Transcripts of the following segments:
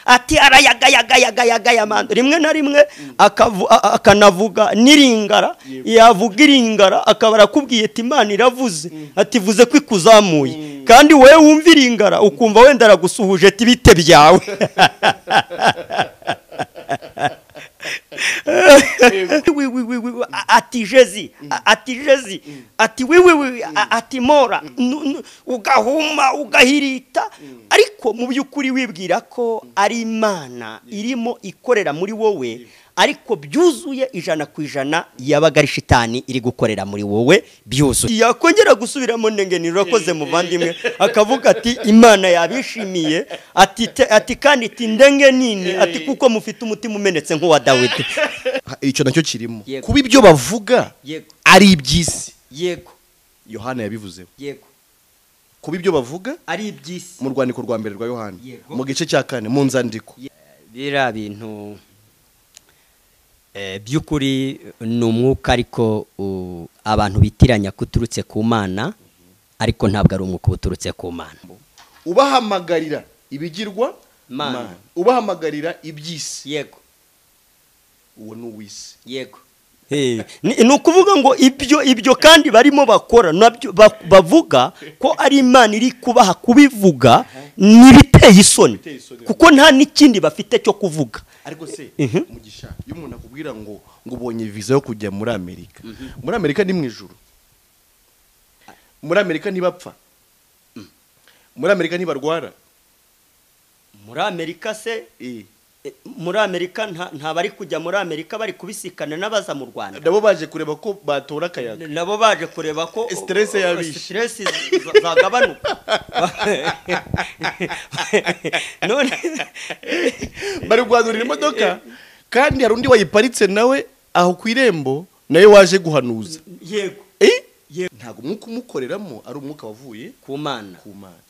ati arayagayagayagaya mando rimwe na rimwe akanavuga niringara yavuga iringara akaba arakubwiye ati Imana iravuze ati vuze ko ikuzamuye kandi wewe wumva iringara ukumva wenda aragusuhuje ati bite byawe ati Jezi ati wiwi ati mora ugahuma ugahirita ariko mu byukuri wibwira ko ari Imana irimo ikorera muri wowe ariko byuzuye 100% yabaga ari shitani iri gukorera muri wowe byuzuye yakongera gusubiramo ndengeni rakoze muvandimwe akavuga ati Imana yabishimiye ati kandi ati ndenge nini ati kuko mufite umutima umenetse nk'uwa Dawidi icyo nacyo kirimo kuba ibyo bavuga ari iby'isi yego Yohana yabivuzeho yego kuba ibyo bavuga ari iby'isi mu rwandiko rwa mbere rwa Yohana mu gice cya 4 mu nzandiko bira bintu byukuri n'umwuka ariko abantu bitiranya kuturutse ku Mana ariko ntabwo ari umwuka uturutse ku Mana ubahamagarira ibigirwa Mana ubahamagarira iby'isi yego uwo n'uwisi yego ni ukuvuga ngo ibyo kandi barimo bakora nabyo bavuga ko ari Imana iri kubaha kubivuga nibiteye isoni kuko nta n'ikindi bafite cyo kuvuga ariko se Mugisha iyo umuntu akubwira ngo ubonye visa yo kujya muri Amerika muri Amerika ni mu ijuru muri Amerika ntibapfa muri Amerika ntibarwara muri Amerika se muri Amerika nta bari kujya muri Amerika bari kubisikana n'abaza mu Rwanda nabo baje kureba ko batora akayaga nabo baje kureba ko stress yabishe zagabanuka none bari guhanurira imodoka kandi hari undi wayiparitse nawe aho ku irembo nayo waje guhanuza yego ntago umwuka umukoreramo ari umwuka wavuye ku Mana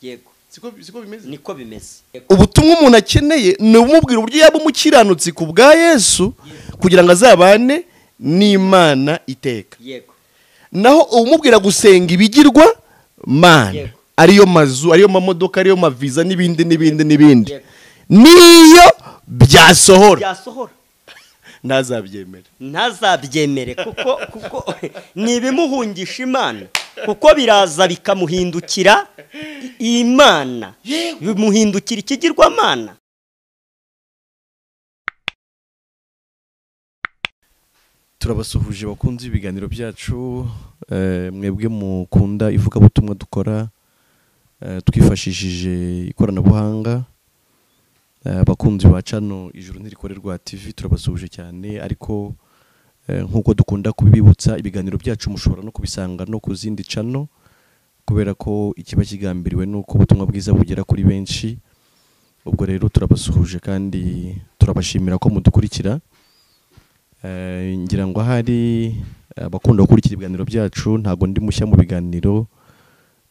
yego siko bimeze niko bimeze ubutumwa umuntu akeneye ni umubwira uburyo yaba umukiranutsi ku bwa Yesu kugira ngo azabane n'Imana iteka yego naho umubwira gusenga ibigirwa Mana ariyo mazu ariyo mamodoka ariyo maviza n'ibindi niyo byasohora ntazabyemere kuko nibimuhungisha Imana kuko biraza bikamuhindukira Imana bimuhindukira ikigirwa Mana turabasuhuje bakunze ibiganiro byacu mwebwe mukunda ivugabutumwa dukora twifashishije ikoranabuhanga bakunzi ba channel ijuruntirikorerwa TV turabasuhuje cyane ariko nk'uko dukunda kubibibutsa ibiganiro byacu mushobora no kubisanga no ku zindi channel kubera ko ikiba kigambiriwe nuko ubutumwa bwiza bugera kuri benshi ubwo rero turabasuhuje kandi turabashimira ko mudukurikira ngira ngo hari abakunda gukurikira ibiganiro byacu ntago ndi mushya mu biganiro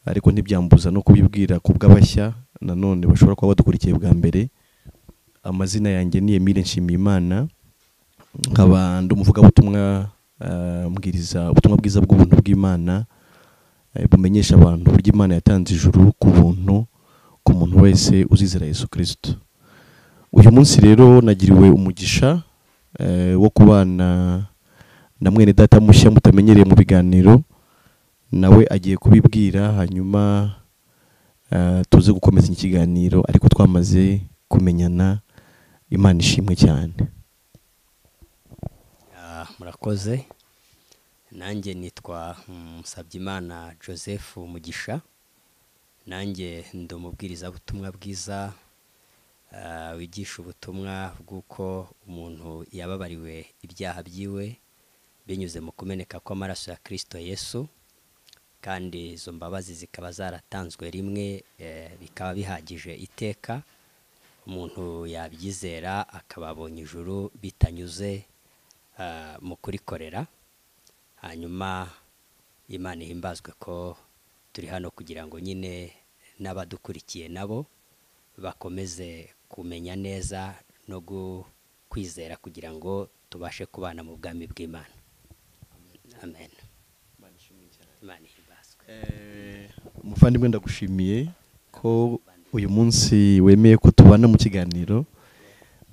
ariko ntibyambuza no kubibwira kubw'abashya nanone bashobora kuba badukurikiye bwa mbere amazina yanjye ni Emile Nshimiyimana nkaba ndi umuvugabutumwa mbwiriza ubutumwa bwiza bw'ubuntu bw'Imana bumenyesha abantu uburyo Imana yatanze ijuru ku buntu ku muntu wese uzizera Yesu Kristo. Uyu munsi rero nagiriwe umugisha wo kubana na mwene data mushya mutamenyereye mu biganiro nawe agiye kubibwira hanyuma tuze gukomeza ikiganiro ariko twamaze kumenyana. Imana ishimwe cyane. Murakoze. Nanjye nitwa Musabyimana Joseph Mugisha. Nanjye ndi umubwiriza butumwa bwiza wigisha ubutumwa bw'uko umuntu yababariwe ibyaha byiwe binyuze mu kumeneka kw'amaraso ya Kristo Yesu kandi izo mbabazi zikaba zaratanzwe rimwe bikaba bihagije iteka umuntu yabyizera akababonye ijuru bitanyuze mu kurikorera. Hanyuma Imana ihimbazwe ko turi hano kugira ngo nyine n'abadukurikiye nabo bakomeze kumenya neza no kwizera kugira ngo tubashe kubana mu bwami bw'Imana. Amen. Imana ihimbazwe. Muvandimwe ndagushimiye ko uyu munsi wemeye ko tubana mu kiganiro.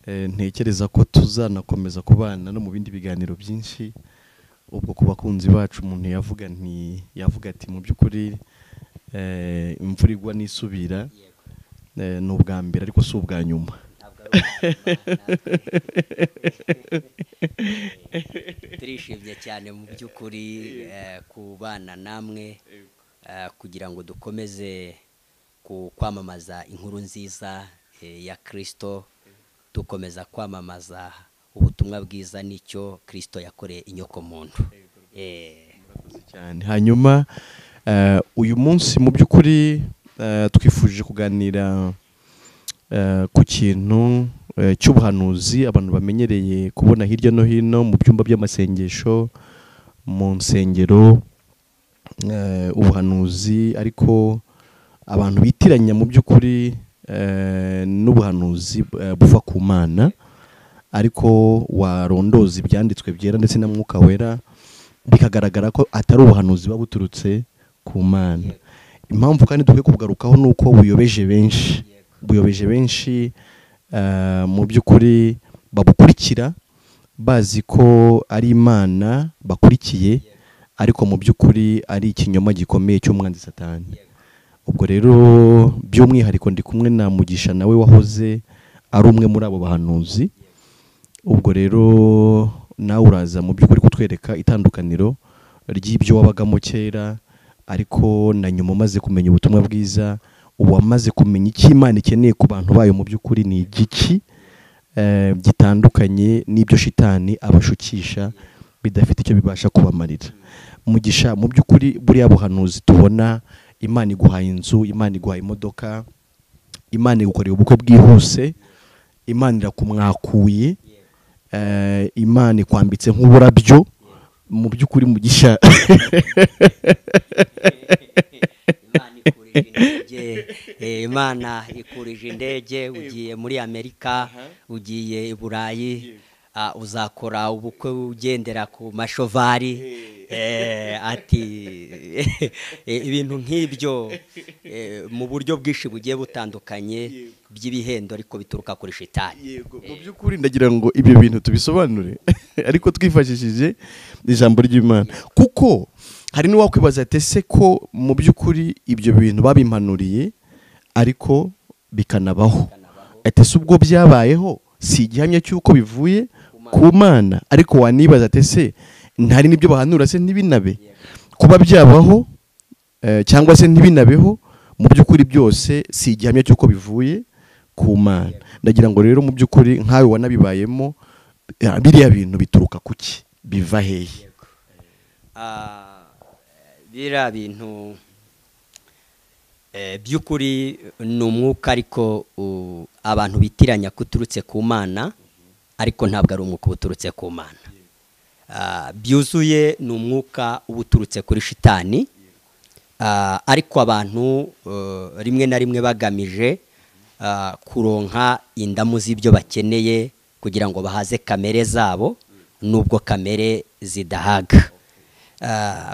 Ntekereza ko tuzanakomeza kubana no mu bindi biganiro byinshi. Ubwo ku bakunzi bacu umuntu yavuga ati mu by'ukuri imvura igwa n'isubira ni ubwa mbere ariko si ubwa nyuma. Turishimye cyane mu by'ukuri kubana namwe kugira ngo dukomeze kwamamaza inkuru nziza ya Kristo, dukomeza kwamamaza ubutumwa bwiza nicyo Kristo yakoreye inyoko muntu. Cyane hanyuma uyu munsi mu by'ukuri twifuje kuganira ku kintu cy'ubuhanuzi abantu bamenyereye kubona hirya no hino mu byumba by'amasengesho, mu nsengero, ubuhanuzi ariko abantu bitiranya mu by'ukuri n'ubuhanuzi buva ku Mana, ariko warondoza ibyanditswe byera ndetse na Mwuka Wera bikagaragara ko atari ubuhanuzi buba buturutse ku Mana. Impamvu kandi dukwiye kugarukaho nuko buyobeje benshi mu by'ukuri babukurikira bazi ko ari Imana bakurikiye, ariko mu by'ukuri ari ikinyoma gikomeye cy'umwanzi Satani. Ubwo rero by'umwihariko ndi kumwe na Mugisha nawe wahoze ari umwe muri abo bahanuzi. Ubwo rero nawe uraza mu by'ukuri kutwereka itandukaniro ry'ibyo wabagamo kera, ariko na nyuma umaze kumenya ubutumwa bwiza, wamaze kumenya icyo Imana ikeneye ku bantu bayo mu by'ukuri ni igiki gitandukanye n'ibyo shitani abashukisha bidafite icyo bibasha kubamarira. Mugisha, mu by'ukuri buriya buhanuzi tubona Imana iguhaye inzu, Imana iguhaye imodoka, Imana igukoreye ubukwe bwihuse, Imana irakumwakuye, Imana ikwambitse nk'uburabyo, mu by'ukuri Mugisha Imana ikurije indege, ugiye muri Amerika, ugiye i Burayi, uzakora ubukwe ugendera ku mashovari, ati ibintu nk'ibyo mu buryo bwinshi bugiye butandukanye by'ibihendo ariko bituruka kuri shitani. Mu by'ukuri ndagira ngo ibyo bintu tubisobanure ariko twifashishije ijambo ry'Imana, kuko hari n'uwakwibaza ati ese ko mu by'ukuri ibyo bintu babimpanuriye ariko bikanabaho, ati ese ubwo byabayeho si igihamya cy'uko bivuye ku Mana? Ariko wanibaza ati ese ntari n'ibyo bahanura se ntibinabe? Kuba byabaho cyangwa se ntibinabeho, mu by'ukuri byose si igihamya cy'uko bivuye ku Mana. Ndagira ngo rero mu by'ukuri nkawe wanabibayemo, biriya bintu bituruka kuki, biva hehe? Biriya bintu by'ukuri ni umwuka, ariko abantu bitiranya kuturutse ku Mana, ariko ntabwo ari umwuka uturutse ku Mana. Byuzuye ni umwuka uturutse kuri shitani, ariko abantu rimwe na rimwe bagamije kuronka indamu z'ibyo bakeneye kugira ngo bahaze kamere zabo, nubwo kamere zidahaga.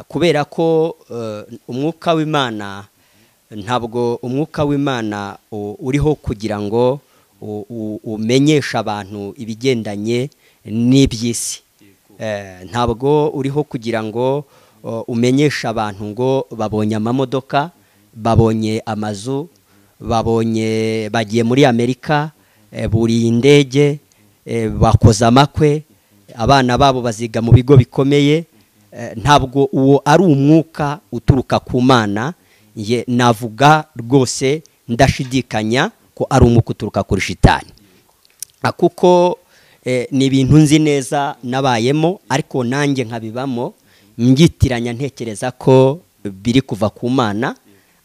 Kubera ko umwuka w'Imana, ntabwo umwuka w'Imana uriho kugira ngo umenyesha abantu ibigendanye n'iby'isi, ntabwo uriho kugira ngo umenyesha abantu ngo babonye amamodoka, babonye amazu, bagiye muri Amerika, buriye indege, bakoze amakwe, abana babo baziga mu bigo bikomeye. Ntabwo uwo ari umwuka uturuka ku Mana. Navuga rwose ndashidikanya ko ari umwuka uturuka kuri shitani, kuko ni ibintu nzi neza nabayemo, ariko nanjye nkabibamo ngitiranya ntekereza ko biri kuva ku Mana.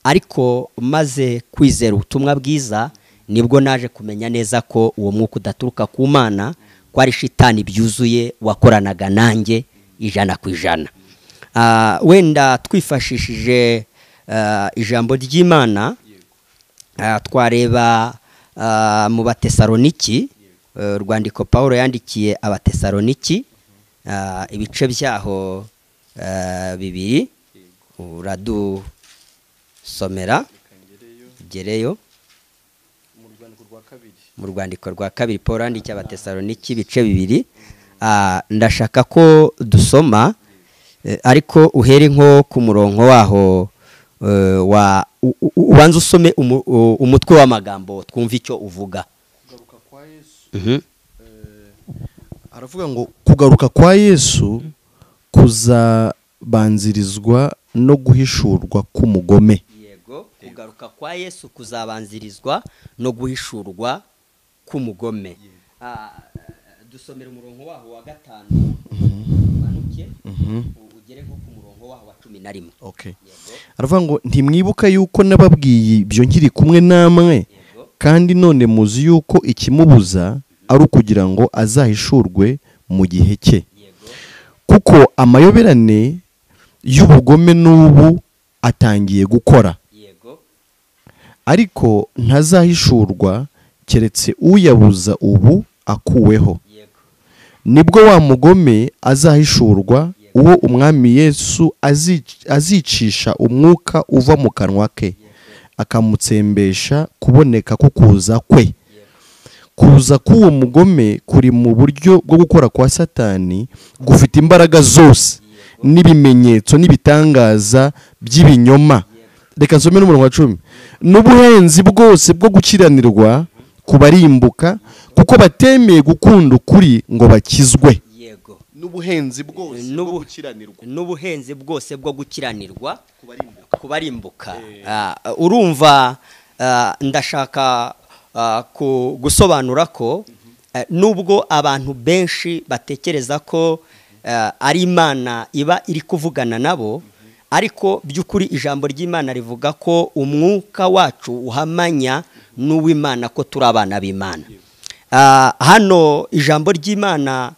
Ariko maze kwizera ubutumwa bwiza nibwo naje kumenya neza ko uwo mwuka udaturuka ku Mana, ko ari shitani byuzuye wakoranaga nanjye 100%. Wenda twifashishije ijambo ry'Imana, twareba mu Batesaloniki, urwandiko Pawulo yandikiye Abatesaloniki, ibice byaho 2, uradusomera gereyo. mu rwandiko rwa kabiri Paul yandikiye Abatesaloniki ibice 2 ndashaka ko dusoma ariko uhere nko ku murongo waho ubanza usome umutwe w'amagambo twumva icyo uvuga. Kugaruka kwa Yesu aravuga ngo kugaruka kwa Yesu kuzabanzirizwa no guhishurwa k'umugome. Yego, kugaruka kwa Yesu kuzabanzirizwa no guhishurwa k'umugome. Dusomera umurongo waho wa 5 manuke ugere nko ku murongo waho wa 11. Okay. Aravuga ngo ntimwibuka yuko nababwiye ibyo nkiri kumwe namwe kandi none muzi yuko ikimubuza ari ukugira ngo azahishurwe mu gihe cye. Kuko amayoberane y'ubugome n'ubu atangiye gukora. Ariko ntazahishurwa keretse uyabuza ubu akuweho. Nibwo wa mugome azahishurwa uwo umwami Yesu azicisha umwuka uva mu kanwa ke akamutsembesha kuboneka kukuza kwe. Kuza k'uwo mugome kuri mu buryo bwo gukora kwa Satani gufite imbaraga zose n'ibimenyetso n'ibitangaza by'ibinyoma. Reka nsome n'umurongo wa 10. N'ubuhenzi bwose bwo gukiranirwa kubarimbuka kuko batemeye gukunda ukuri ngo bakizwe. Yego. N'ubuhenzi bwose bwo gukiranirwa. N'ubuhenzi bwose bwo gukiranirwa kubarimbuka. Urumva ndashaka gusobanura ko nubwo abantu benshi batekereza ko ari Imana iba iri kuvugana nabo, ariko by'ukuri ijambo ry'Imana rivuga ko umwuka wacu uhamanya n'uw'Imana ko turi abana b'Imana. Hano ijambo ry'Imana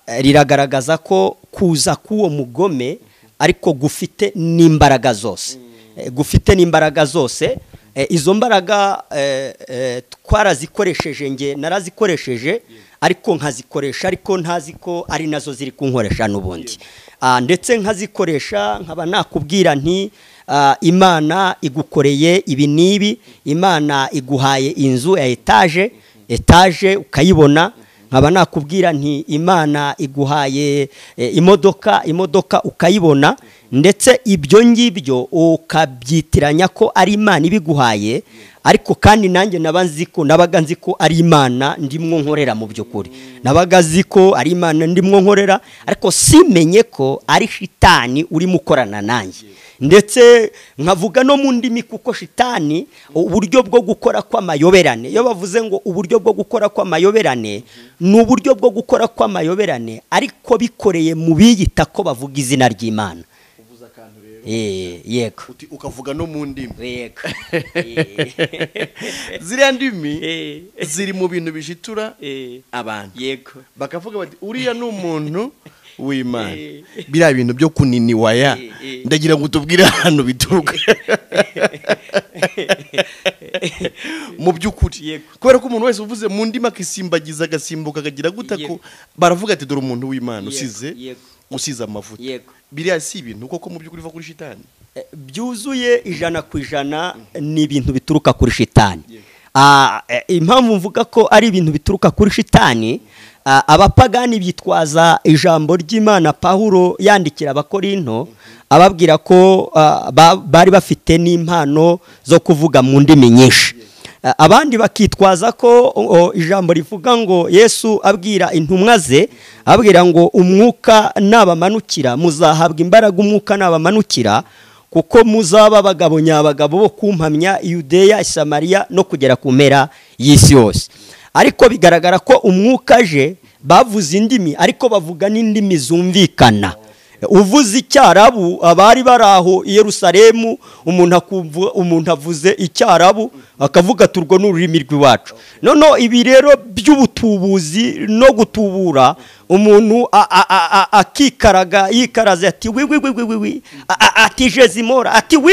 riragaragaza ko kuza k'uwo mugome ariko gufite n'imbaraga zose. Gufite n'imbaraga zose. Izo mbaraga twarazikoresheje, nge narazikoresheje ariko nkazikoresha ariko ntazi ko ari nazo ziri kunkoresha n'ubundi. Ndetse nkazikoresha nkaba nakubwira nti Imana igukoreye ibi nibi, Imana iguhaye inzu ya etage ukayibona, nkaba nakubwira nti Imana iguhaye imodoka ukayibona, ndetse ibyo ngibyo ukabyitiranya ko ari Imana ibiguhaye, ariko kandi nanjye nabaga nzi ko ari Imana ndimwo nkorera. Mu by'ukuri nabaga nzi ko ari Imana ndimwo nkorera, ariko simenye ko ari shitani uri mukorana nanjye. Ndetse nkavuga no mu ndimi kuko shitani uburyo bwo gukora kw'amayoberane, iyo bavuze ngo uburyo bwo gukora kw'amayoberane ni uburyo bwo gukora kw'amayoberane ariko bikoreye mu biyita ko bavuga izina ry'Imana. Yego. Ukavuga no mu ndimi. Yego. Ziriya ndimi ziri mu bintu bishitura abantu. Yego. Bakavuga bati uriya ni umuntu w'Imana. Biriya bintu byo kuniniwaya ndagira ngo tubwire hano bituruka. Mu by'ukuri kubera ko umuntu wese uvuze mu ndimi akisimbagiza agasimbuka akagira gutako baravuga ati dore umuntu w'Imana usize amavuta. Biriya si ibintu koko mu by'ukuri va kuri shitani. Byuzuye 100% ni ibintu bituruka kuri shitani. Impamvu mvuga ko ari ibintu bituruka kuri shitani, abapagani bitwaza ijambo ry'Imana Pawulo yandikira Abakorinto ababwira ko bari bafite n'impano zo kuvuga mu ndimi nyinshi. Abandi bakitwaza ko ijambo rivuga ngo Yesu abwira intumwa ze, abwira ngo umwuka nabamanukira muzahabwa imbaraga, umwuka nabamanukira kuko muzaba abagabo nyabagabo bo kumpamya Yudeya, Samariya no kugera ku mpera y'isi yose. Ariko bigaragara ko umwuka je bavuze indimi ariko bavuga n'indimi zumvikana. Uvuze icyarabu abari baraho i Yerusalemu, umuntu avuze icyarabu akavuga turwo n'ururimi rw'iwacu. Nono ibi rero by'ubutubuzi no gutubura, umuntu yikaraza ati wi ati Jezimora ati wi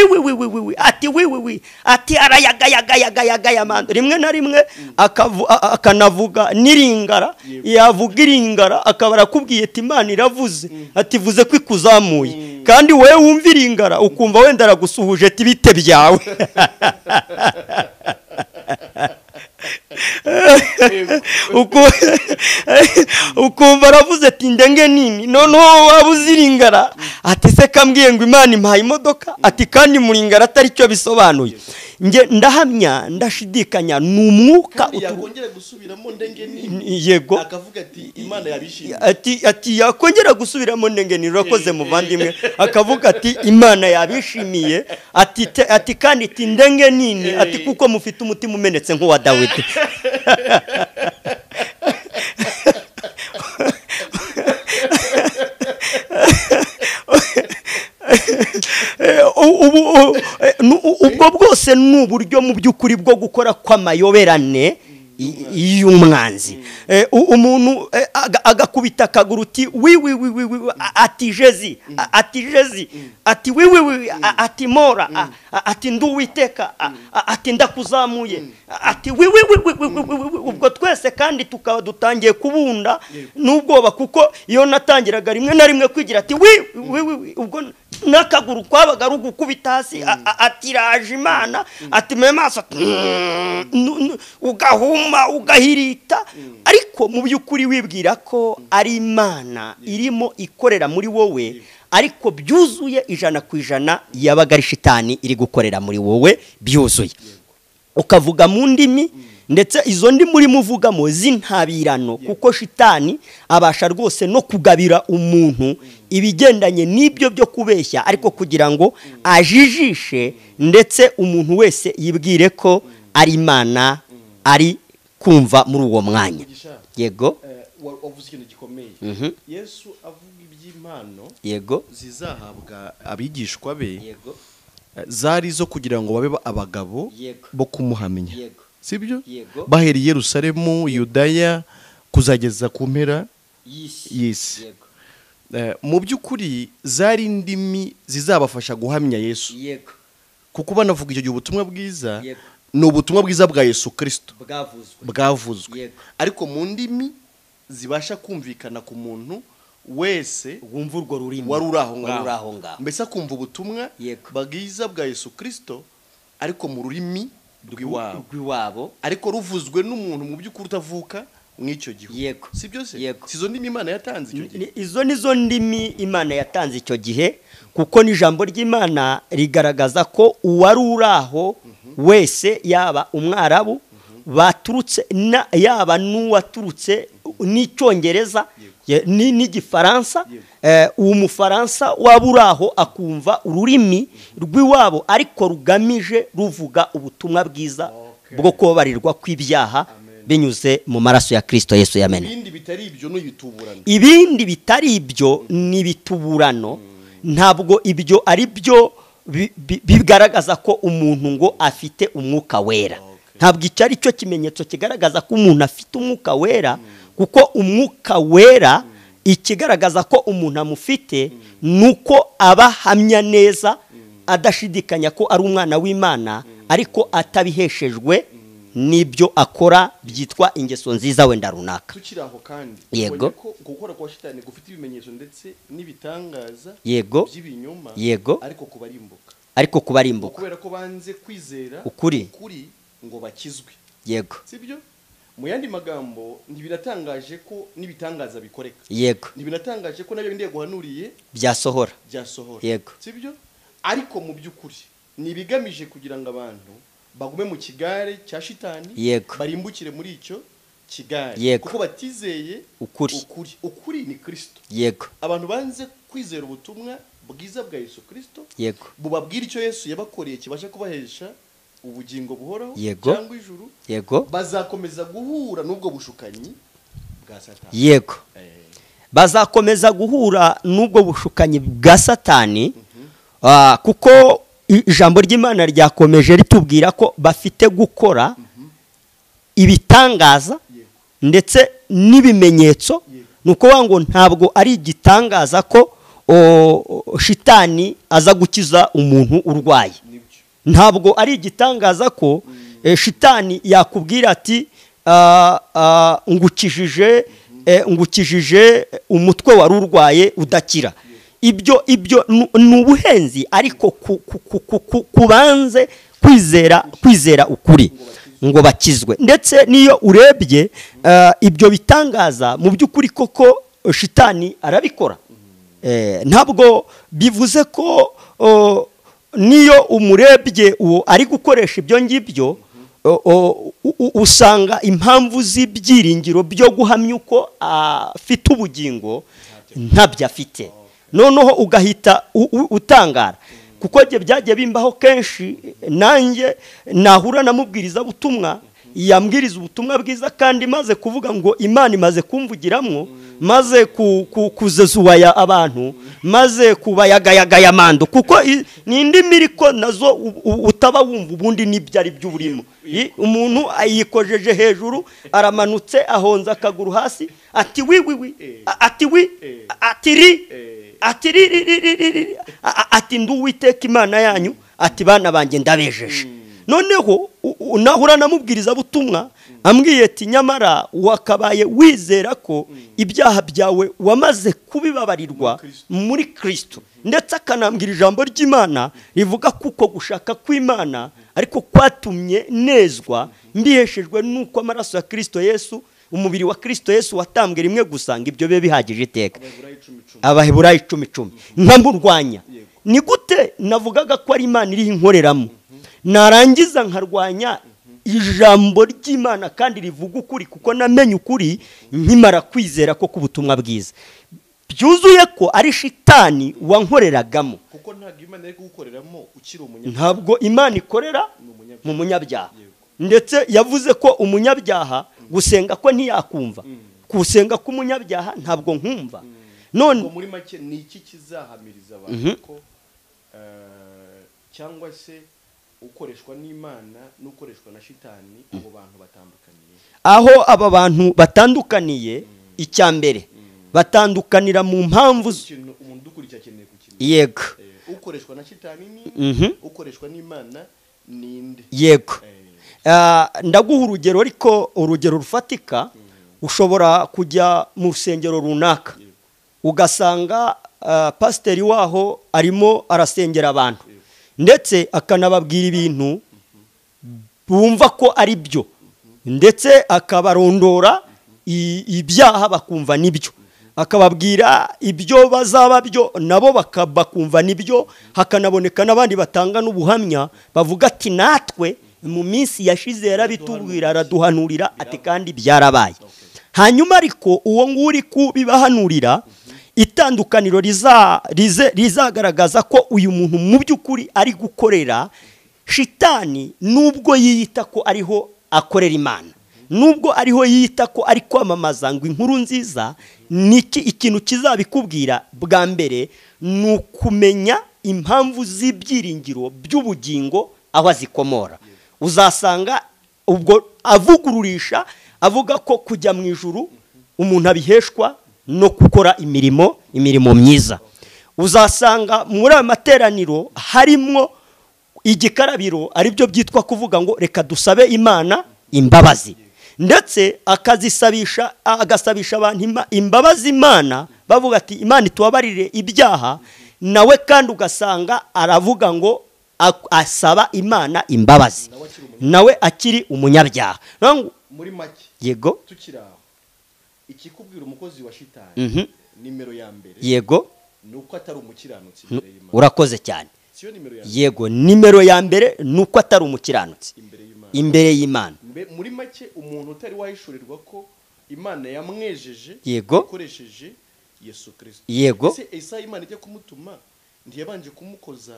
ati wi ati arayagayagayagaya mando. Rimwe na rimwe akanavuga niringara, yavuga iringara akabara kubwiye ati Imana iravuze, ati vuze ko ikuzamuye, kandi wewe wumva iringara ukumva wenda aragusuhuje ati bite byawe. ukumva aravuze ati ndenge nini noneho waba uziringara ati se kambwiye ngo Imana impaye imodoka ati kandi muringara atari cyo bisobanuye nge ndahamya ndashidikanya n'umwuka yakongera gusubiramo ndenge nini yego akavuga ati Imana yabishimiye ati yakongera gusubiramo ndenge nini urakoze muvandimwe akavuga ati Imana yabishimiye ati kandi ati ndenge nini ati kuko mufite umutima umenetse nk'uwa Dawidi ubwo bwose ni uburyo mu by'ukuri bwo gukora kw'amayoberane y'umwanzi umuntu agakubita akaguru uti ati jezi ati ati mora ati nduwiteka ati ndakuzamuye ati ubwo twese kandi tukaba dutangiye kubunda n'ubwoba kuko iyo natangiraga rimwe na rimwe kwigira ati ubwo n'akaguru kwabaga ari ugukubita hasi ati raje Imana ati me maso ugahuma ugahirita ariko mu by'ukuri wibwira ko ari Imana irimo ikorera muri wowe ariko byuzuye 100% yabaga ari shitani iri gukorera muri wowe byuzuye ukavuga mu ndimi ndetse izo ndi muri muvugamo zintabirano kuko shitani abasha rwose no kugabira umuntu ibigendanye n'ibyo byo kubeshya ariko kugira ngo ajijishe ndetse umuntu wese yibwire ko ari Imana ari kumva muri uwo mwanya yego wavuze ikintu gikomeye Yesu avuga iby'impano yego zizahabwa abigishwa be yego zari zo kugira ngo babe abagabo bo kumuhamya sibyo bahera Yerusalemu Yudaya kuzageza ku mpera y'isi mu by'ukuri zari indimi zizabafasha guhamya Yesu kuko banavuga icyo gihe ubutumwa bwiza ni ubutumwa bwiza bwa Yesu Kristo bwavuzwe ariko mu ndimi zibasha kumvikana ku muntu wese wumva urwo rurimi wari uraho ngaho mbese akumva ubutumwa bwiza bwa Yesu Kristo ariko mu rurimi rw'iwabo ariko ruvuzwe n'umuntu mu by'ukuri utavuka mw'icyo gihe si byose sizo ndimi Imana yatanze icyo gihe izo nizo ndimi Imana yatanze icyo gihe kuko n'ijambo ry'Imana rigaragaza ko uwari uraho wese yaba umwarabu baturutse yaba n'uwaturutse n'icyongereza n'igifaransa uwo mufaransa waba uraho akumva ururimi rw'iwabo ariko rugamije ruvuga ubutumwa bwiza bwo kubabarirwa kw'ibyaha binyuze mu maraso ya Kristo Yesu yamena ibindi bitari ibyo ni ibituburano ntabwo ibyo ari byo bigaragaza ko umuntu ngo afite umwuka wera ntabwo icyo ari cyo kimenyetso kigaragaza ko umuntu afite umwuka wera kuko umwuka wera ikigaragaza ko umuntu amufite nuko abahamya neza adashidikanya ko ari umwana w'Imana ariko atabiheshejwe nibyo akora byitwa ingeso nziza wenda runaka tukiraho kandi yego gukora kwa shitani gufite ibimenyetso ndetse n'ibitangaza yego by'ibinyoma yego ariko kubarimbuka kubera ko banze kwizera ukuri ngo bakizwe yego sibyo mu yandi magambo ntibiratangaje ko n'ibitangaza bikoreka yego ntibiratangaje ko nabyo ndiye guhanuriye byasohora yego sibyo ariko mu by'ukuri nibigamije kugira ngo abantu bagume mu kigare cya shitani barimbukire muri icyo kigare kuko batizeye ukuri ni Kristo yego abantu banze kwizera ubutumwa bwiza bwa Yesu Kristo bubabwira icyo Yesu yabakoreye kibasha kubahesha ubugingo buhoraho cyangwa ijuru bazakomeza guhura n'ubwo bushukanyi bwa Satani bazakomeza guhura n'ubwo bushukanyi bwa Satani kuko ijambo ry'Imana ryakomeje ritubwira ko bafite gukora ibitangaza ndetse n'ibimenyetso nuko wango ntabwo ari igitangaza ko shitani aza gukiza umuntu urwaye ntabwo ari igitangaza ko shitani yakubwira ati ngukijije umutwe wari urwaye udakira ibyo ni ubuhenzi ariko kubanze kwizera ukuri ngo bakizwe. Ndetse niyo urebye ibyo bitangaza mu by'ukuri koko shitani arabikora. Ntabwo bivuze ko niyo umurebye uwo ari gukoresha ibyo ngibyo usanga impamvu z'ibyiringiro byo guhamya uko afite ubugingo ntabyo afite, noneho ugahita utangara. Kuko byagiye bimbaho kenshi, nanjye nahura na mubwirizabutumwa yambwiriza ubutumwa bwiza kandi maze kuvuga ngo Imana imaze kumvugiramo, maze kuzezuwaya abantu, maze kubayagayagaya amando, kuko ni indi miriko nazo utaba wumva ubundi n'ibyo ari by'uburimo. Umuntu ayikojeje hejuru, aramanutse ahonza akaguru hasi, ati wi ati wi ati nduwiteka Imana yanyu, ati bana banjye ndabejeje. Noneho nahura namubwiriza butumwa ambwiye ati nyamara wakabaye wizera ko ibyaha byawe wamaze kubibabarirwa muri Kristo, ndetse akanambwira ijambo ry'Imana rivuga kuko gushaka kw'Imana ariko kwatumye nezwa mbiheshejwe nuko amaraso ya Kristo Yesu, umubiri wa Kristo Yesu watambwe rimwe gusanga ibyo be bihagije iteka. Abaheburayo 10:10 nkamurwanya. Ni gute navugaga ko ari Imana iri inkoreramo, narangiza nkarwanya ijambo ry'Imana kandi rivuga ukuri, kuko namenye ukuri nkimara kwizera ko kubutumwa bwiza byuzuye ko ari shitani wankoreragamo. kuko ntabwo Imana iri kugukoreramo ukiri umunyabyaha, ntabwo Imana ikorera mu munyabyaha. Ndetse yavuze ko umunyabyaha gusenga ko ntiyakumva, kusenga k'umunyabyaha ntabwo nkumva. None muri make ni iki kizahamiriza abantu ko cyangwa se ukoreshwa n'Imana n'ukoreshwa na shitani abo bantu batandukaniye? Aho aba bantu batandukaniye, icya mbere batandukanira mu mpamvu umuntu dukurikira akeneye kukintu. Yego. Ukoreshwa na shitani ni ukoreshwa n'Imana ninde? Yego. Ndaguha urugero, ariko urugero rufatika. Ushobora kujya mu rusengero runaka ugasanga pasiteri waho arimo arasengera abantu, ndetse akanababwira ibintu bumva ko ari byo, ndetse akabarondora ibyaha bakumva nibyo, akababwira ibyo bazaba byo nabo bakumva nibyo. Hakanaboneka n'abandi batanga n'ubuhamya bavuga ati natwe mu minsi yashize yarabitubwira, araduhanurira ati kandi byarabaye. Hanyuma ariko uwo nguri kubibahanurira, itandukaniro rizagaragaza ko uyu muntu mu by'ukuri ari gukorera shitani, nubwo yiyita ko ariho akorera Imana, nubwo ariho yiyita ko ari kwamamaza ngo inkuru nziza. Niki ikintu kizabikubwira bwa mbere ni ukumenya impamvu z'ibyiringiro by'ubugingo aho azikomora. Uzasanga ubwo avugururisha avuga ko kujya mu ijuru umuntu abiheshwa no gukora imirimo myiza. Uzasanga muri aya materaniro harimo igikarabiro, aribyo byitwa kuvuga ngo reka dusabe Imana imbabazi, ndetse agasabisha abantu imbabazi Imana, bavuga ati Imana itubabarire ibyaha. Nawe kandi ugasanga aravuga ngo asaba Imana imbabazi, nawe akiri umunyabyaha. Muri make yego, tukiraho ikikubwira umukozi wa shitani nimero ya mbere, yego, nuko atari umukiranutsi imbere y'Imana. Urakoze cyane. Siyo nimero ya yego, nimero ya mbere nuko atari umukiranutsi imbere y'Imana. Muri make umuntu utari wahishurirwa ko Imana yamwejeje, yego, akoresheje Yesu Kristo. Yego. Ese Imana ijya kumutuma ntiyabanje kumukoza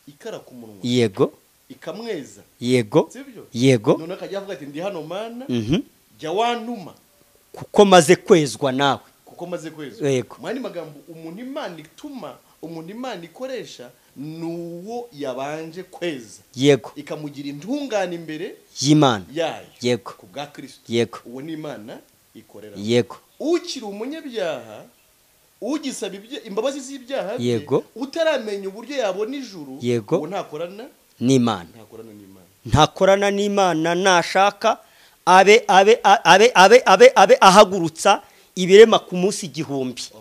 ikara ku munwa, yego, ikamweza, yego, sibyo? Yego. None akajya avuga ati ndi hano Mana, jya wantuma kuko maze kwezwa nawe, kuko maze kwezwa. Yego. Mwani magambo, umuntu Imana ituma, umuntu Imana ikoresha nuwo yabanje kweza, yego, ikamugira intungane imbere y'Imana yayo, yego, ku bwa Kristo. Yego. Uwo ni Imana ikorera. Yego. Ukiri umunyabyaha, ugisaba imbabazi z'ibyaha bye, yego, utaramenya uburyo yabona ijuru, yego, uwo ntakorana n'Imana, ntakorana n'Imana. nashaka abe ahagurutsa ibirema ku munsi 1000.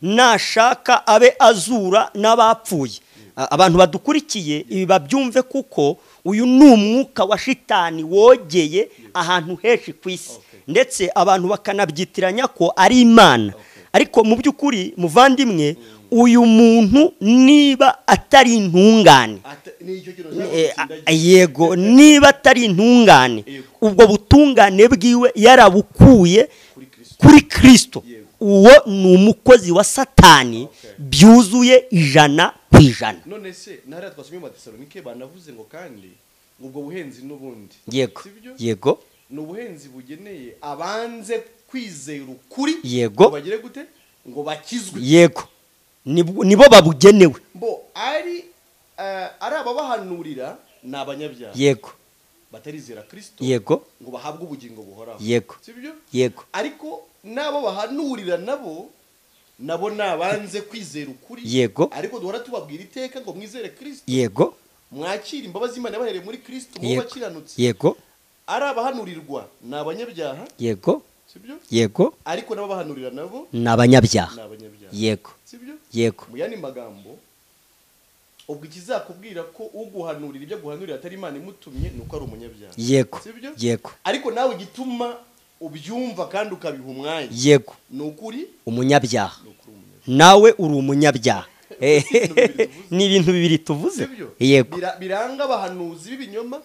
Nashaka abe azura n'abapfuye. Abantu badukurikiye ibi babyumve, kuko uyu ni umwuka wa shitani wogeye ahantu henshi ku isi ndetse abantu bakanabyitiranya ko ari imana ariko mu by'ukuri muvandimwe uyu muntu niba atari intungane yego niba atari intungane ubwo butungane bwiwe yarabukuye kuri Kristo uwo ni umukozi wa satani byuzuye 100%. none se ntara twasomye mu Tesalonike banavuze ngo kandi ubwo buhenzi n'ubundi yego ni ubuhenzi bugeneye abanze kwizera ukuri yego bagire gute ngo bakizwe yego nibo babugenewe bo ari ababahanurira ni abanyabyaha yego batarizera Kristo yego ngo bahabwe ubugingo buhoraho yego sibyo yego ariko nabo bahanurira nabo nabanze kwizera ukuri yego ariko duhora tubabwira iteka ngo mwizere Kristo yego mwakira imbabazi Imana yabahereye muri Kristo mu bakiranutse yego ari abahanurirwa ni abanyabyaha yego sibyo yego ariko nabo bahanurira nabo ni abanyabyaha yego sibyo yego mu yandi magambo ubwo ikizakubwira ko uguhanurira ibyo guhanurira atari Imana imutumye nuko ari umunyabyaha yego sibyo yego ariko nawe gituma ubyumva kandi ukabiha umwanya yego nukuri umunyabyaha nawe uri umunyabyaha ni ibintu bibiri tuvuze yego biranga abahanuzi b'ibinyoma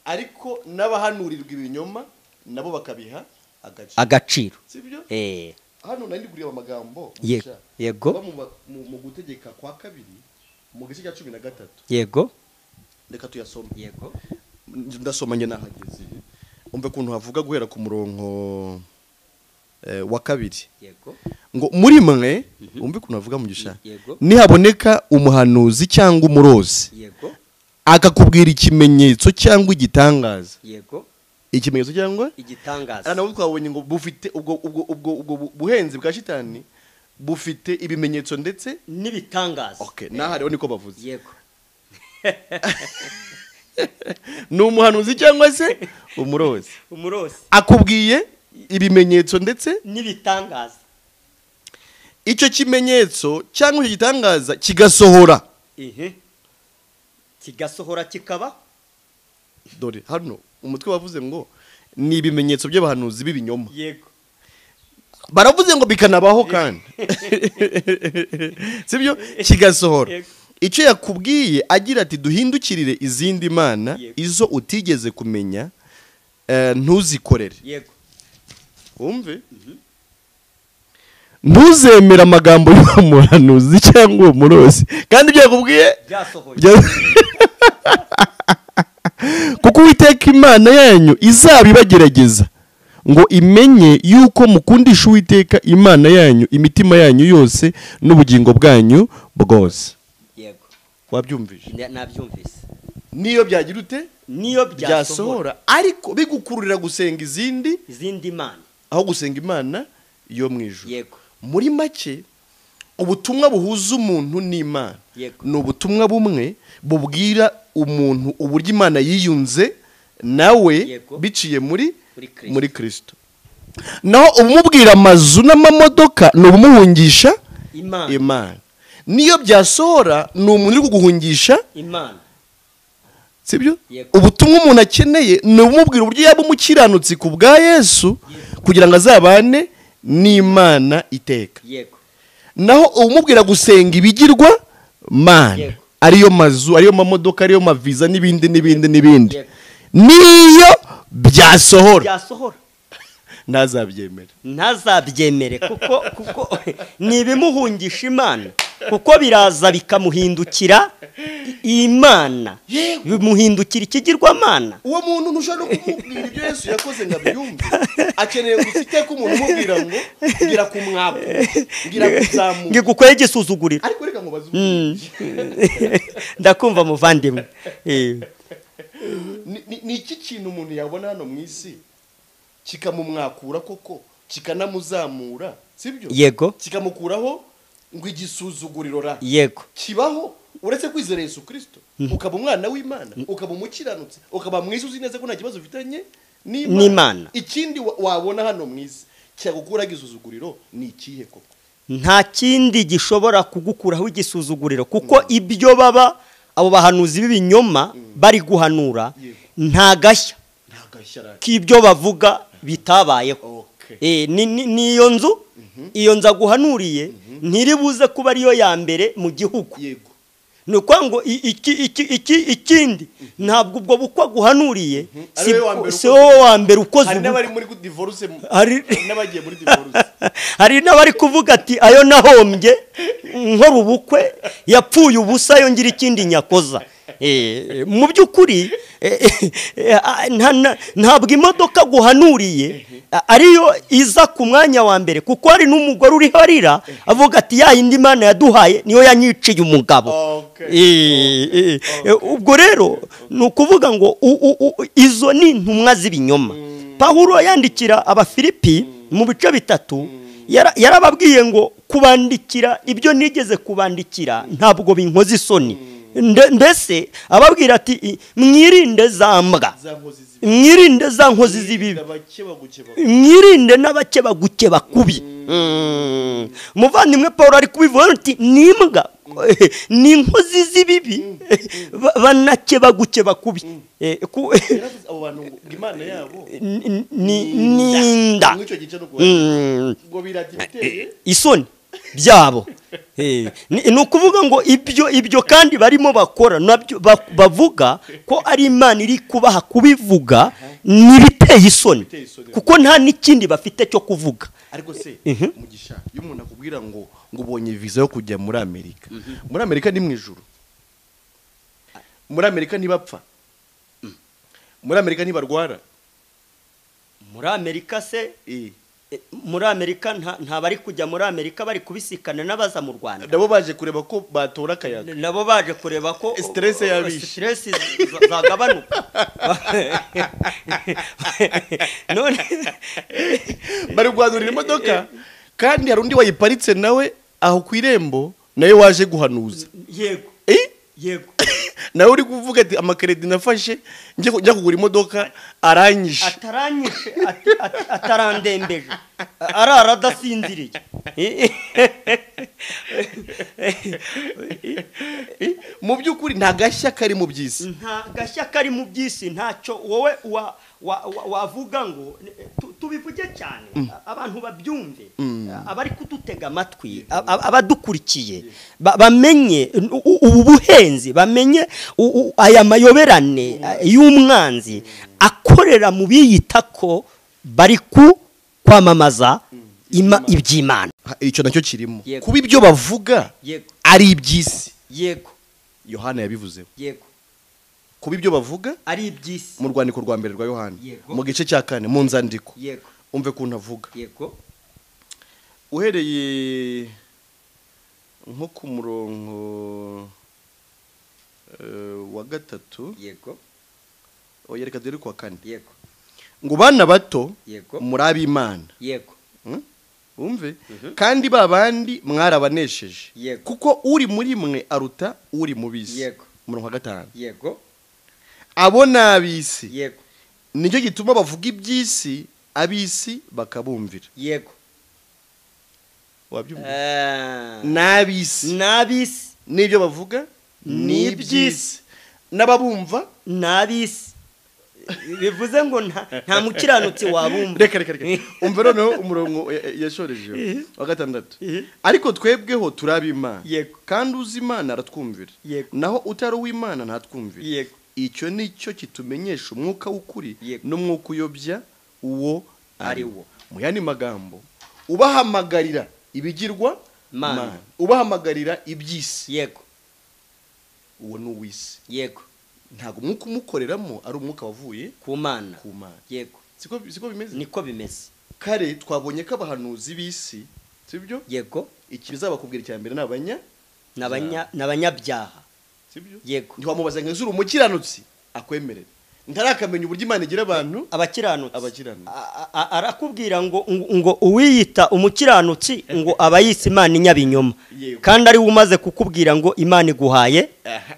ariko n'abahanurirwa ibinyoma nabo bakabiha agaciro sibyo hano nandi guriye amagambo yego mu gutegeka kwa kabiri mu gice cya 13 yego reka tuyasome yego ndasoma nge nahageze umve kuntu havuga guhera ku murongo wa kabiri yego ngo muri mwe umve kuntu havuga Mugisha yego nihaboneka umuhanuzi cyangwa umurozi yego akakubwira ikimenyetso cyangwa igitangaza yego ikimenyetso cyangwa igitangaza nabo twabonye ngo bufite ubwo buhenzi bwa shitani bufite ibimenyetso ndetse n'ibitangaza naha rero niko bavuze yego ni umuhanuzi cyangwa se umurozi akubwiye ibimenyetso ndetse n'ibitangaza icyo kimenyetso cyangwa icyo gitangaza kigasohora kikaba dore hano umutwe wavuze ngo ni ibimenyetso by'abahanuzi b'ibinyoma yego baravuze ngo bikanabaho kandi sibyo kigasohora icyo yakubwiye agira ati duhindukirire izindi mana izo utigeze kumenya ntuzikorere yego umve ntuzemera amagambo y'umuhanuzi cyangwa umurozi kandi ibyo yakubwiye kuko Uwiteka Imana yanyu izabibagerageza ngo imenye yuko mukundisha Uwiteka Imana yanyu imitima yanyu yose n'ubugingo bwanyu bwose yego wabyumvise nabyumvise niyo byagira ute niyo byasohora ariko bigukururira gusenga izindi mana aho gusenga Imana yo mu ijuru yego muri make ubutumwa buhuza umuntu n'Imana ni ubutumwa bumwe bubwira umuntu uburyo Imana yiyunze nawe biciye muri Kristo naho ubumubwira amazu n'amamodoka ni ubumuhungisha Imana niyo byasohora ni umuntu uri kuguhungisha Imana sibyo ubutumwa umuntu akeneye ni ubumubwira uburyo yaba umukiranutsi ku bwa Yesu kugira ngo azabane n'Imana iteka naho ubumubwira gusenga ibigirwa mana ariyo mazu ariyo mamodoka ariyo maviza n'ibindi niyo byasohora ntazabyemere kuko ni ibimuhungisha Imana kuko biraza bikamuhindukira Imana bimuhindukira ikigirwamana uwo muntu ntushobora no kumubwira ibyo Yesu yakoze ngo abyumve akeneye gufite ko umuntu umubwira ngo ngira kumwabo ngira kuzamuka ngikukweye igisuzuguriro ariko reka ngo bazuke ndakumva muvandimwe ni iki kintu umuntu yabona hano mu isi kikamumwakura koko kikanamuzamura sibyo yego kikamukuraho ngo igisuzuguriro yego kibaho uretse kwizera Yesu Kristo ukaba umwana w'Imana ukaba umukiranutsi ukaba mwiza uzi neza ko nta kibazo ufitanye n'Imana ikindi wabona hano mu isi cyagukura igisuzuguriro ni ikihe koko nta kindi gishobora kugukuraho igisuzuguriro kuko ibyo baba abo bahanuzi b'ibinyoma bari guhanura nta gashya k'ibyo bavuga bitabayeho. Niyo nzu iyo nza guhanuriye ntiribuze kuba ariyo ya mbere mu gihugu. Ni ukuvuga ngo ikindi ntabwo ubwo bukwa guhanuriye si wowe wa mbere ukoze hari n'abari muri divorce n'abagiye muri divorce hari n'abari kuvuga ati ayo nahombye nkora ubukwe yapfuye ubusa yongera ikindi nyakoza. Mu by'ukuri ntabwo imodoka guhanuriye ariyo iza ku mwanya wa mbere, kuko hari n'umugore uri harira avuga ati ya yindi Imana yaduhaye niyo yanyiciye umugabo. Ubwo rero ni ukuvuga ngo izo ni intumwa z'ibinyoma. Pawulo yandikira Abafilipi mu bice 3 yarababwiye ngo kubandikira ibyo nigeze kubandikira ntabwo binkoze isoni. Mbese ababwira ati mwirinde za mbwa, mwirinde za nkozi z'ibibi, mwirinde n'abakeba gukeba kubi. Muvandimwe Paulo ari kubivuga ati nimbwa ni inkozi z'ibibi banakeba gukeba kubi. abo bantu Imana yabo ninda ngo biraditeye isoni byabo. Ni ukuvuga ngo ibyo kandi barimo bakora nabyo bavuga ko ari Imana iri kubaha kubivuga n'ibiteye isoni, kuko nta n'ikindi bafite cyo kuvuga. Ariko se Mugisha, iyo umuntu akubwira ngo ubonye visa yo kujya muri Amerika, muri Amerika ni mu ijuru, muri Amerika ntibapfa, muri Amerika ntibarwara, muri Amerika se muri Amerika nta bari kujya muri Amerika bari kubisikana n'abaza mu Rwanda. Nabo baje kureba ko batora akayaga, nabo baje kureba ko stress yabishe, stress zagabanuka. None bari guhanurira imodoka kandi hari undi wayiparitse nawe aho ku irembo nawe waje guhanuza. Yego yego nawe uri kuvuga ati amakredi nafashe njya kugura imodoka aranyishe, ataranyishe atarandembeje arara adasinziriye. Mu by'ukuri nta gashya kari mu by'isi, nta gashya kari mu by'isi, ntacyo wowe wavuga ngo tubivuge cyane abantu babyumve, abari kudutega amatwi, abadukurikiye bamenye ubu buhenzi, bamenye aya mayoberane y'umwanzi akorera mu biyita ko bari kwamamaza iby'Imana. Icyo nacyo kirimo kuba ibyo bavuga ari iby'isi. Yego Yohana yabivuze. Yego kuba ibyo bavuga ari iby'isi, mu rwandiko rwa mbere rwa Yohana mu gice cya 4 mu nzandiko. Yego umve kuntu avuga. Yego uhereye nko ku murongo wa 3. Yego oyereka dore ku wa 4. Yego ngo bana bato Yego muri ab'Imana. Yego umve kandi babandi mwarabanesheje kuko uri muri mwe aruta uri mu bisi. Yego umurongo wa 5. Yego abo nabisi. Yego nicyo gituma bavuga iby'isi abisi bakabumvira. Yego wabyumva nabisi nibyo bavuga n'iby'isi n'ababumva nabisi, bivuze ngo nta mukiranutsi wabumva. reka umva noneho umurongo yashoreje wa 6. ariko twebweho turab'Imana kandi uzi Imana aratwumvira, naho utari uw'Imana ntatwumvira. icyo nicyo kitumenyesha umwuka w'ukuri n'umwuka uyobya uwo ari wo. mu yandi magambo ubahamagarira ibigirwa Mana, ubahamagarira iby'isi. Yego uwo ni uw'isi. Yego ntago umwuka umukoreramo ari umwuka wavuye ku Mana. Yego siko bimeze. Niko bimeze. Kare twabonye ko abahanuzi b'isi sibyo. Yego ikibizabakubwira cyambere n'abanyabyaha sibyo. Yego ntiwamubaza ngo zuru umukiranutsi akwemerera, ntarakamenya uburyo Imana igira abantu abakiranutsi. Arakubwira ngo uwiyita umukiranutsi ngo abayise Imana inyabinyoma, kandi ari umaze kukubwira ngo Imana iguhaye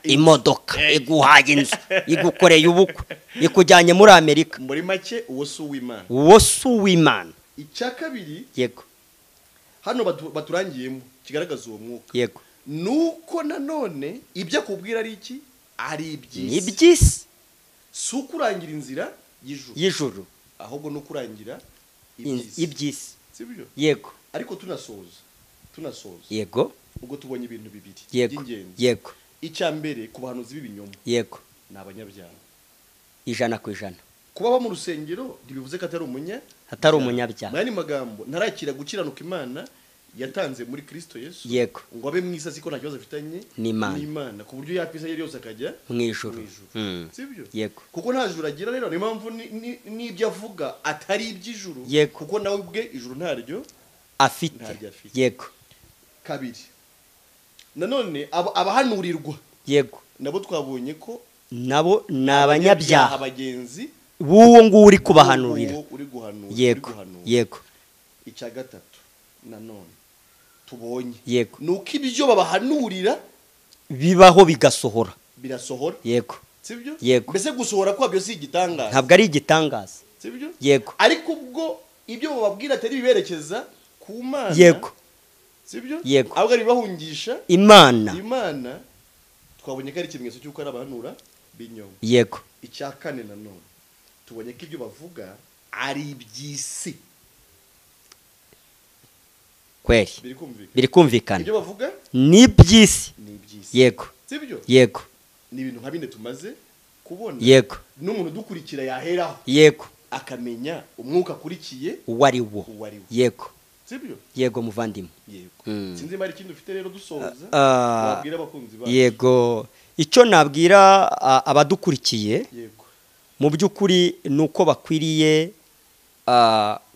imodoka, iguhaye inzu, igukoreye ubukwe, ikujyanye muri Amerika. muri make uwo si uw'Imana. icya kabiri yego hano baturangiyemo kigaragaza uwo mwuka. Yego nuko nanone ibyo akubwira ari iki ari ni iby'isi si ukurangira inzira y'ijuru ahubwo no kurangira iby'isi sibyo yego ariko tunasoza yego ubwo tubonye ibintu bibiri by'ingenzi yego icya mbere ku bahanuzi b'ibinyoma yego ni abanyabyaha 100%. kuba mu rusengero ntibivuze ko atari umunyabyaha mwani magambo ntarakira gukiranuka Imana yatanze muri Kristo Yesu yego ngo abe mwiza siko nta kibazo afitanye n'Imana ku buryo yakwisa yose akajya mu ijuru sibyo yego kuko nta juru agira rero ni mpamvu n'ibyo avuga atari iby'ijuru kuko nawe ubwe ijuru ntaryo afite yego kabiri nanone abahanurirwa yego nabo twabonye ko nabo n'abanyabyaha abagenzi buwo nguwo uri kubahanurira yego yego icya gatatu nanone tubonye yego nuko ibyo babahanurira bibaho birasohora yego sibyo yego mbese gusohora kwabyo si igitangaza ntabwo ari igitangaza sibyo yego ariko ubwo ibyo bababwira atari biberekeza ku Mana yego sibyo yego ahubwo ari bahungisha Imana twabonye ko ari ikimenyetso cy'uko ari abahanura b'inyoma yego icya kane nanone tubonye ko ibyo bavuga ari iby'isi kweli biri kumvikana ibyo bavuga ni iby'isi yego sibyo yego ni ibintu nka bine tumaze kubona yego n'umuntu dukurikira yaheraho yego akamenya umwuka akurikiye uwari wo yego sibyo yego muvandimwe yego sinzi mari ikindi ufite rero dusoza wabwira abakunzi bacu yego icyo nabwira abadukurikiye yego mu by'ukuri nuko bakwiriye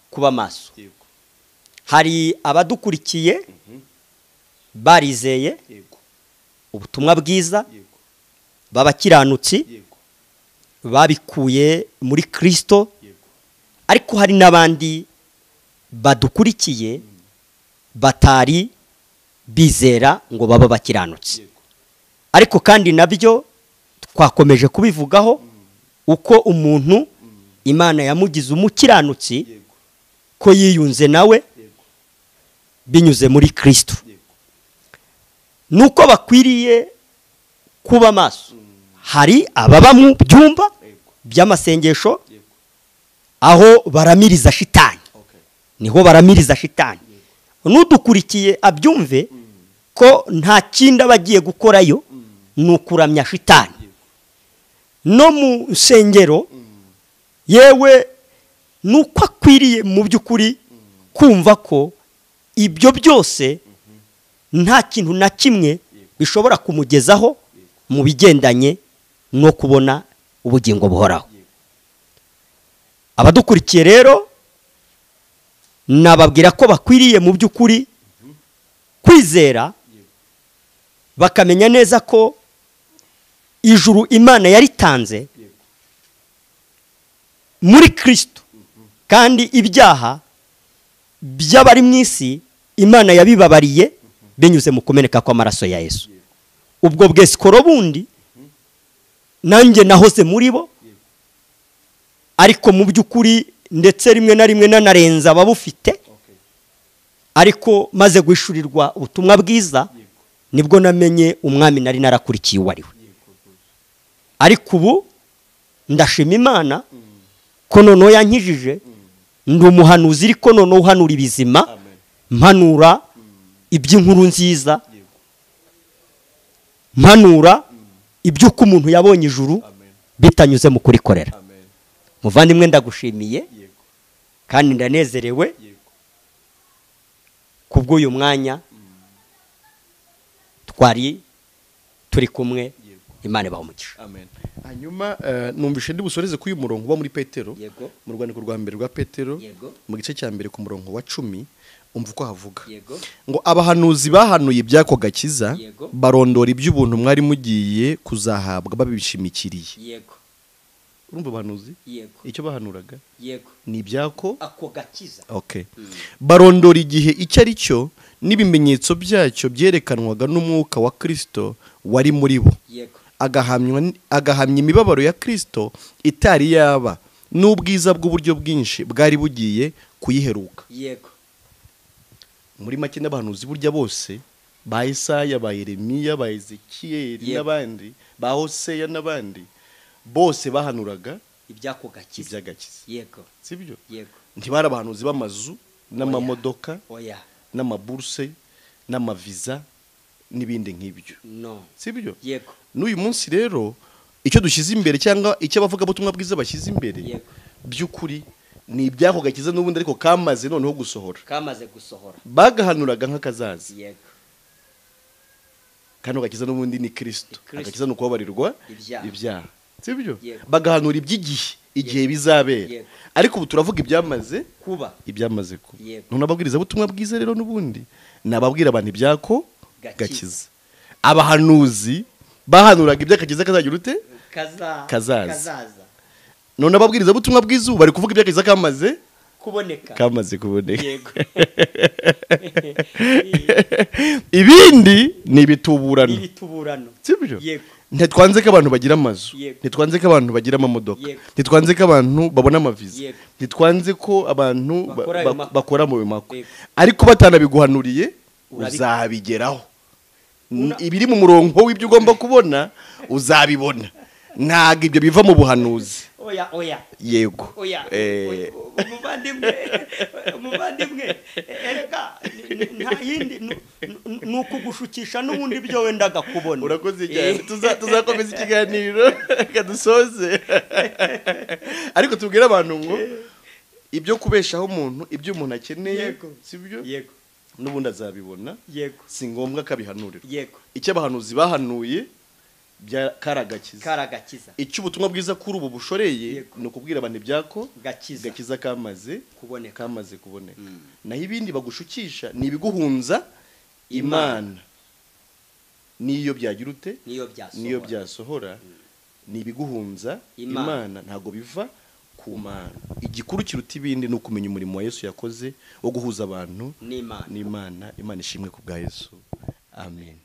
kuba maso yego hari abadukurikiye barizeye yego ubutumwa bwiza babakiranutsi babikuye muri Kristo ariko hari n'abandi badukurikiye batari bizera ngo baba bakiranutsi ariko kandi nabyo twakomeje kubivugaho uko umuntu Imana yamugize umukiranutsi ko yiyunze nawe binyuze muri Kristo nuko bakwiriye kuba maso hari ababa mu byumba by'amasengesho aho baramiriza shitani niho baramiriza shitani n'udukurikiye abyumve ko nta kindi abagiye gukorayo nukuramya shitani no mu nsengero yewe nuko akwiriye mu by'ukuri kumva ko ibyo byose nta kintu na kimwe bishobora kumugezaho mu bigendanye no kubona ubugingo buhoraho abadukurikiye rero nababwira ko bakwiriye mu by'ukuri kwizera bakamenya neza ko ijuru Imana yaritanze muri Kristo kandi ibyaha by'abari mu isi Imana yabibabariye binyuze mu kumeneka kw'amaraso ya Yesu ubwo bwesikoro bundi nanjye nahoze muri bo ariko mu by'ukuri ndetse rimwe na rimwe nanarenza ababufite ariko maze guhishurirwa ubutumwa bwiza nibwo namenye umwami nari narakurikiye uwo ari we ariko ubu ndashima Imana ko noneho yankijije ndi umuhanuzi ariko noneho uhanura ibizima mpanura iby'inkuru nziza mpanura iby'uko umuntu yabonye ijuru bitanyuze mu kurikorera muvandimwe ndagushimiye kandi ndanezerewe kubw'uyu mwanya twari turi kumwe Imana ibaha umugisha hanyuma numvishe ndi busoreze ku uyu murongo uba muri Petero mu rwandiko rwa mbere rwa Petero mu gice cya mbere ku murongo wa 10 umva uko havuga ngo abahanuzi bahanuye ibyako gakiza barondora iby'ubuntu mwari mugiye kuzahabwa babishimikiriye urumva abahanuzi icyo bahanuraga ni ibyako ako gakiza barondora igihe icyo ari cyo n'ibimenyetso byacyo byerekanwaga n'umwuka wa Kristo wari muri bo agahamya imibabaro ya Kristo itari yaba n'ubwiza bw'uburyo bwinshi bwari bugiye kuyiheruka muri make n'abahanuzi burya bose ba Isaya, ba Yeremiya, ba Ezekiyeli n'abandi, ba Hoseya n'abandi bose bahanuraga ibyako gakiza. Yego. Sibyo? Yego. Ntibari abahanuzi b'amazu n'amamodoka oya n'amaburse n'amaviza n'ibindi nk'ibyo. No. Sibyo? Yego. N'uyu munsi rero icyo dushyize imbere cyangwa icyo abavuga butumwa bwiza bashyize imbere by'ukuri ni ibyako gakiza n'ubundi ariko kamaze noneho gusohora. Bagahanuraga nk'akazaza. Yego. Kano gakiza n'ubundi ni Kristo. Agakiza nuko babarirwa ibyaha. Sibyo? Bagahanura igihe bizabera. Ariko ubu turavuga ibyamaze kuba. None ababwiriza butumwa bwiza rero n'ubundi nababwira abantu ibyako gakiza. Abahanuzi bahanuraga iby'akakiza kazagira ute? Kazaza. None ababwiriza butumwa bwiza bari kuvuga iby'akakiza kamaze kuboneka. Yego. Ibindi ni ibituburano. Sibyo? Yego. Ntitwanze ko abantu bagira amazu, ntitwanze ko abantu bagira amamodoka, ntitwanze ko abantu babona amaviza, ntitwanze ko abantu bakora mu bimako, ariko batanabiguhanuriye uzabigeraho. Ibiri mu murongo w'ibyo ugomba kubona uzabibona. Ntabwo ibyo biva mu buhanuzi. Oya. Yego. Umuvandimwe erega nta yindi nuko gushukisha n'ubundi byo wenda gakubona. Urakoze cyane. Tuzakomeza ikiganiro kadusoze. Ariko tubwira abantu ngo ibyo kubeshaho umuntu, ibyo umuntu akeneye, sibyo? Yego. N'ubundi azabibona. Yego. Si ngombwa kabihanurirwa. Yego. Icyo abahanuzi bahanuye bya karagakiza. Icyo ubutumwa bwiza kuri ubu bushoreye no kubwira abantu ibyako gakiza kamaze kuboneka. Naho ibindi bagushukisha ni ibiguhunza Imana. Niyo byagira ute? Niyo byasohora. Ni ibiguhunza Imana, ntago biva ku Mana. Igikuru kiruta ibindi ni ukumenya umurimo wa Yesu yakoze wo guhuza abantu n'Imana. Imana ishimwe ku bwa Yesu. Amen.